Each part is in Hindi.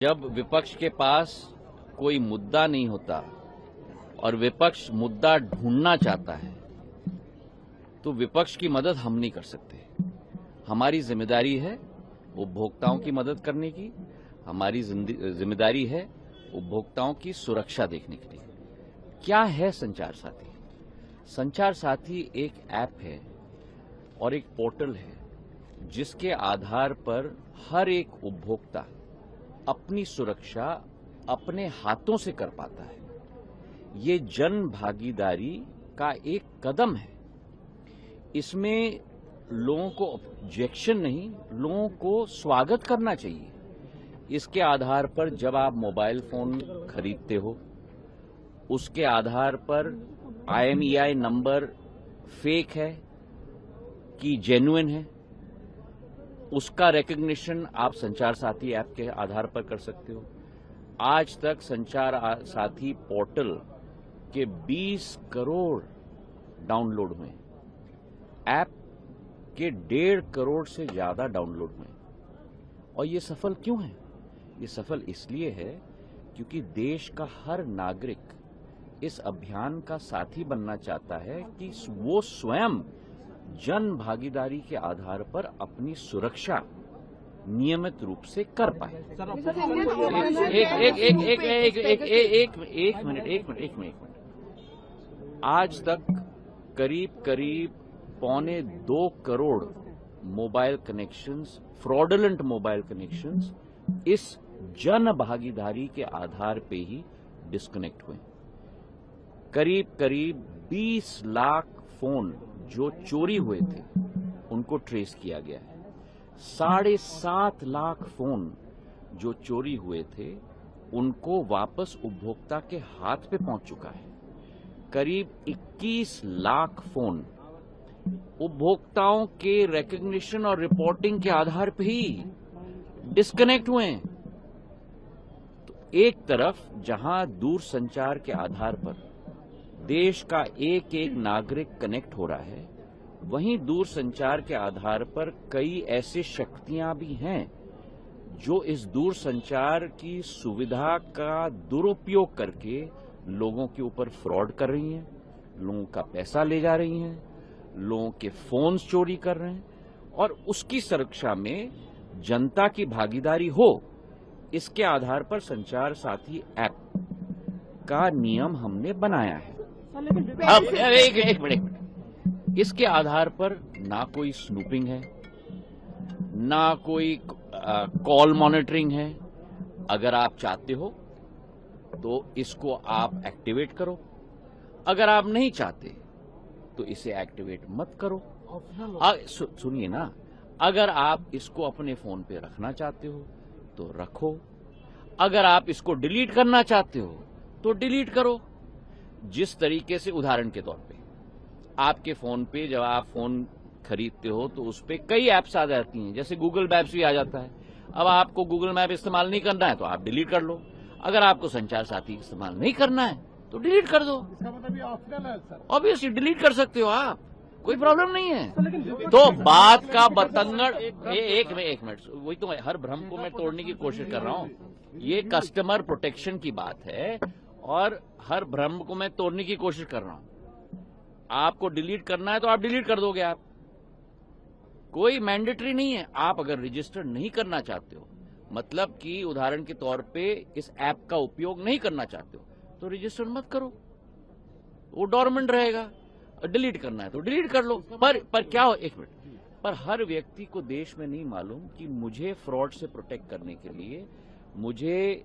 जब विपक्ष के पास कोई मुद्दा नहीं होता और विपक्ष मुद्दा ढूंढना चाहता है तो विपक्ष की मदद हम नहीं कर सकते। हमारी जिम्मेदारी है उपभोक्ताओं की मदद करने की, हमारी जिम्मेदारी है उपभोक्ताओं की सुरक्षा देखने के लिए। क्या है संचार साथी? संचार साथी एक ऐप है और एक पोर्टल है जिसके आधार पर हर एक उपभोक्ता अपनी सुरक्षा अपने हाथों से कर पाता है। ये जन भागीदारी का एक कदम है। इसमें लोगों को ऑब्जेक्शन नहीं, लोगों को स्वागत करना चाहिए। इसके आधार पर जब आप मोबाइल फोन खरीदते हो, उसके आधार पर IMEI नंबर फेक है कि जेन्युइन है, उसका रिकग्निशन आप संचार साथी ऐप के आधार पर कर सकते हो। आज तक संचार साथी पोर्टल के 20 करोड़ डाउनलोड हुए, ऐप के 1.5 करोड़ से ज्यादा डाउनलोड हुए। और ये सफल क्यों है? ये सफल इसलिए है क्योंकि देश का हर नागरिक इस अभियान का साथी बनना चाहता है कि वो स्वयं जन भागीदारी के आधार पर अपनी सुरक्षा नियमित रूप से कर पाए। एक मिनट। आज तक करीब 1.25 crore mobile connections, fraudulent mobile connections इस जन भागीदारी के आधार पे ही डिस्कनेक्ट हुए। करीब 20 लाख फोन जो चोरी हुए थे उनको ट्रेस किया गया है। 7.5 लाख फोन जो चोरी हुए थे उनको वापस उपभोक्ता के हाथ पे पहुंच चुका है। करीब 21 लाख फोन उपभोक्ताओं के रिकग्निशन और रिपोर्टिंग के आधार पे ही डिस्कनेक्ट हुए हैं। तो एक तरफ जहां दूरसंचार के आधार पर देश का एक नागरिक कनेक्ट हो रहा है, वहीं दूरसंचार के आधार पर कई ऐसी शक्तियां भी हैं जो इस दूरसंचार की सुविधा का दुरुपयोग करके लोगों के ऊपर फ्रॉड कर रही हैं, लोगों का पैसा ले जा रही हैं, लोगों के फोन्स चोरी कर रहे हैं। और उसकी सुरक्षा में जनता की भागीदारी हो, इसके आधार पर संचार साथी ऐप का नियम हमने बनाया है। अब एक मिनट, इसके आधार पर ना कोई स्नूपिंग है, ना कोई कॉल मॉनिटरिंग है। अगर आप चाहते हो तो इसको आप एक्टिवेट करो, अगर आप नहीं चाहते तो इसे एक्टिवेट मत करो। सुनिए ना, अगर आप इसको अपने फोन पे रखना चाहते हो तो रखो, अगर आप इसको डिलीट करना चाहते हो तो डिलीट करो। जिस तरीके से, उदाहरण के तौर पे, आपके फोन पे जब आप फोन खरीदते हो तो उस पे कई ऐप्स आ जाती हैं, जैसे गूगल मैप्स भी आ जाता है। अब आपको गूगल मैप इस्तेमाल नहीं करना है तो आप डिलीट कर लो। अगर आपको संचार साथी इस्तेमाल नहीं करना है तो डिलीट कर दो। इसका मतलब ये ऑप्शनल है सर। ऑब्वियसली डिलीट कर सकते हो आप, कोई प्रॉब्लम नहीं है। तो बात का बतंगड़, एक मिनट, वही तो हर भ्रम को मैं तोड़ने की कोशिश कर रहा हूं। ये कस्टमर प्रोटेक्शन की बात है और हर भ्रम को मैं तोड़ने की कोशिश कर रहा हूं। आपको डिलीट करना है तो आप डिलीट कर दोगे, आप, कोई मैंडेटरी नहीं है। आप अगर रजिस्टर नहीं करना चाहते हो, मतलब कि उदाहरण के तौर पे इस ऐप का उपयोग नहीं करना चाहते हो, तो रजिस्टर मत करो, वो डोरमेंट रहेगा। डिलीट करना है तो डिलीट कर लो। पर क्या हो, एक मिनट, पर हर व्यक्ति को देश में नहीं मालूम कि मुझे फ्रॉड से प्रोटेक्ट करने के लिए, मुझे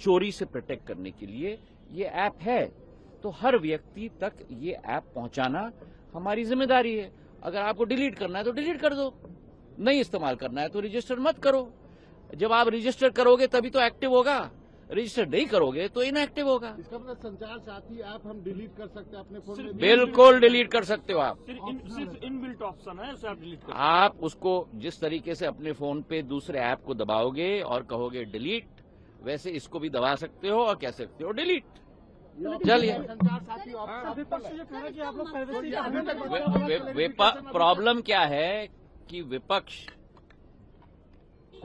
चोरी से प्रोटेक्ट करने के लिए ये ऐप है। तो हर व्यक्ति तक ये ऐप पहुंचाना हमारी जिम्मेदारी है। अगर आपको डिलीट करना है तो डिलीट कर दो, नहीं इस्तेमाल करना है तो रजिस्टर मत करो। जब आप रजिस्टर करोगे तभी तो एक्टिव होगा, रजिस्टर नहीं करोगे तो इनएक्टिव होगा। इसका मतलब संचार साथी ऐप हम डिलीट कर सकते हैं अपने फोन में? बिल्कुल डिलीट कर सकते हो आप। सिर्फ इनबिल्ट ऑप्शन है, उसे आप डिलीट कर। आप उसको जिस तरीके से अपने फोन पे दूसरे ऐप को दबाओगे और कहोगे डिलीट, वैसे इसको भी दबा सकते हो और कह सकते हो डिलीट। चलिए, संचार साथी प्रॉब्लम क्या है कि विपक्ष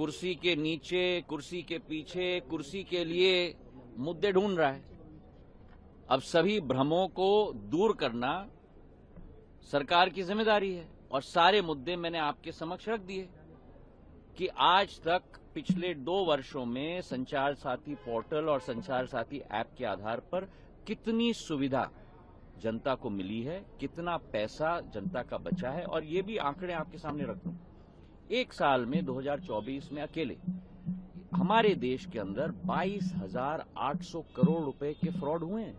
कुर्सी के नीचे, कुर्सी के पीछे, कुर्सी के लिए मुद्दे ढूंढ रहा है। अब सभी भ्रमों को दूर करना सरकार की जिम्मेदारी है और सारे मुद्दे मैंने आपके समक्ष रख दिए कि आज तक पिछले 2 वर्षों में संचार साथी पोर्टल और संचार साथी ऐप के आधार पर कितनी सुविधा जनता को मिली है, कितना पैसा जनता का बचा है। और ये भी आंकड़े आपके सामने रख दूं, एक साल में 2024 में अकेले हमारे देश के अंदर 22,800 करोड़ रुपए के फ्रॉड हुए हैं।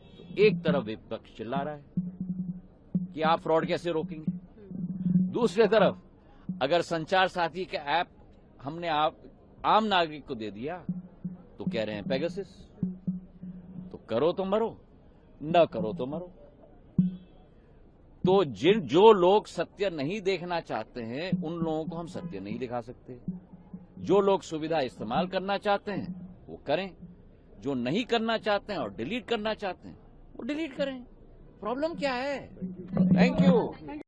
तो एक तरफ विपक्ष चिल्ला रहा है कि आप फ्रॉड कैसे रोकेंगे, दूसरी तरफ अगर संचार साथी का ऐप हमने आम नागरिक को दे दिया तो कह रहे हैं पेगासस। तो करो तो मरो, न करो तो मरो। तो जो लोग सत्य नहीं देखना चाहते हैं उन लोगों को हम सत्य नहीं दिखा सकते। जो लोग सुविधा इस्तेमाल करना चाहते हैं वो करें, जो नहीं करना चाहते हैं और डिलीट करना चाहते हैं वो डिलीट करें। प्रॉब्लम क्या है? Thank you.